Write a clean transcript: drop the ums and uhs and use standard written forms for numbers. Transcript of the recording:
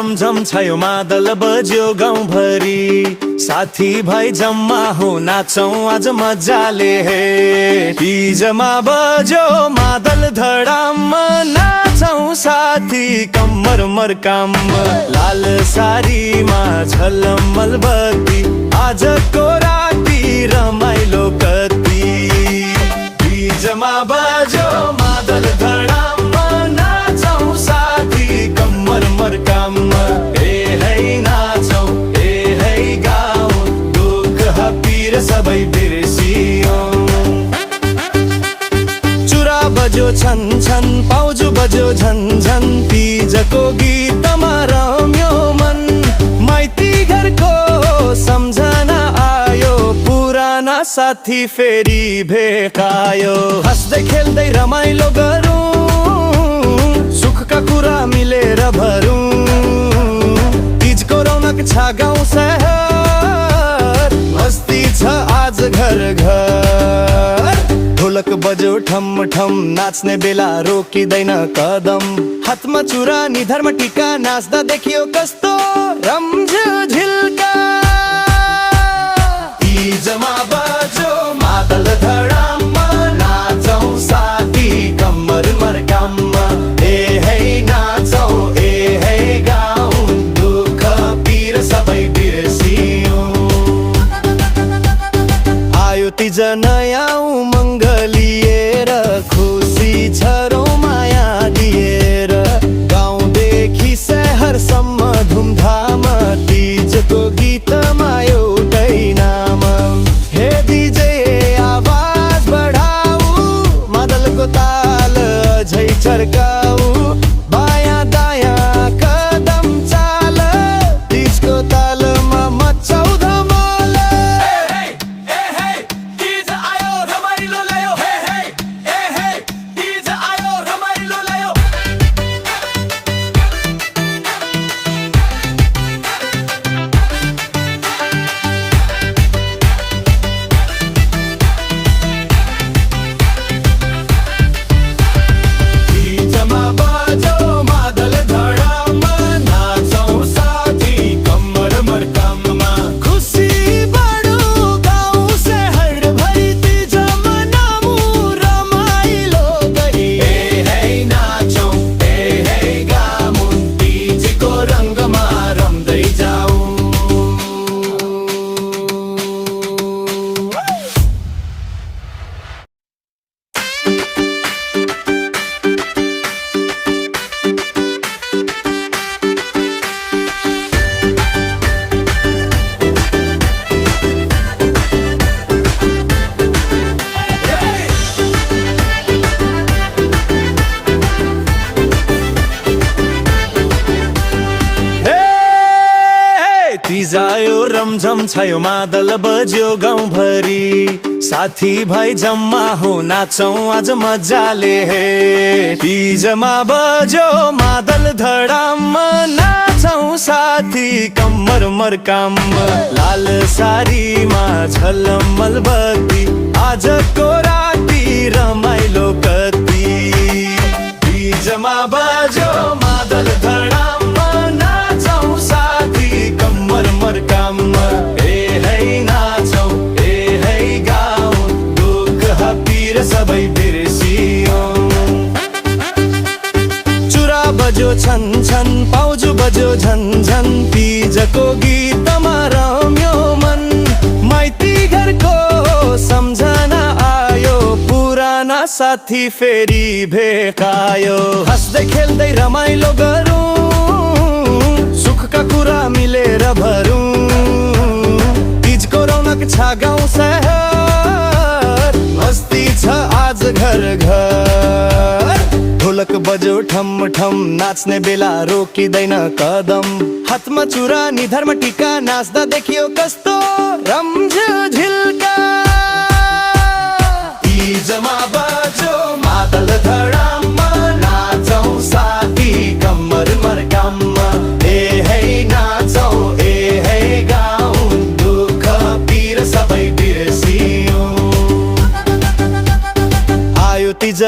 रमझम छायो मादल बज्यो गाउँभरि साथी भाइ जम्मा हो नाचौं आज मजाले हे तीजमा बज्यो मादल धडाम नाचौं साथी कम्मर मर्काम लाल सारीमा झलमल बत्ती आजको राती रमाइलो कति तीजमा बज्यो मादल धडाम नाचौं साथी कम्मर मर्काम सबै बिर्सियो चुरा बज्यो छन छन पाउजु बज्यो झन झन तीजको गीतमा रम्यो मन माइती घरको सम्झना आयो पुराना साथी फेरि भेटायो हाँस्दै खेल्दै रमाइलो गरौँ सुखका कुरा मिलेर भरौँ तीजको रौनक छ गाउँ शहर मस्ती छ आज घर घर ढोलक बज्यो ठम ठम नाच्ने बेला रोकिँदैन कदम हातमा चुरा निधारमा टिका नाच्दा देखियो कस्तो रम्झ्यो झिल्का तीजमा बज्यो मादल धडाम नाचौं साथी कम्मर मर्काम ए हे नाचौं ए हे गाउँ दुःख पीर सबै बिर्सियो तीज नयाँ उमङ्ग लिएर खुसी छरो माया दिएर गाउँदेखि शहरसम्म धुमधाम तीजको गीतमा एउटै नाम हे डीजे आवाज बढाऊ मादलको ताल अझै चर्काऊ बायाँ दायाँ कदम चाल तीजको तालमा मचाऊ धमाल तीजायो रमझम छायो मादल बज्यो गाउँभरि साथी भाइ जम्मा हो नाचौं आज मजाले हे तीजमा बज्यो मादल धडाम नाचौं साथी कम्मर मर्काम लाल सारीमा झलमल बत्ती आजको राती रमाइलो कति तीजमा बज्यो मादल धडाम नाचौं साथी कम्मर मर्काम ए है नाचौं ए है गाउँ दुःख पीर सबै बिर्सियो चुरा बज्यो छन छन पाउजु बज्यो झन झन तीजको गीतमा रम्यो मन माइती घरको सम्झना आयो पुराना साथी फेरि भेटायो हाँस्दै खेल्दै रमाइलो गरौँ सुखका कुरा मिलेर भरौँ तीजको रौनक छ गाउँ शहर मस्ती छ आज घर घर ढोलक बज्यो ठम ठम नाच्ने बेला रोकिँदैन कदम हातमा चुरा निधारमा टिका नाच्दा देखियो कस्तो रम्झ्यो झिल्का तीजमा बज्यो मादल धडाम नाचौं साथी कम्मर मर्काम ए हे नाचौं ए हे गाउँ दुःख पीर सबै बिर्सियो आयो तीज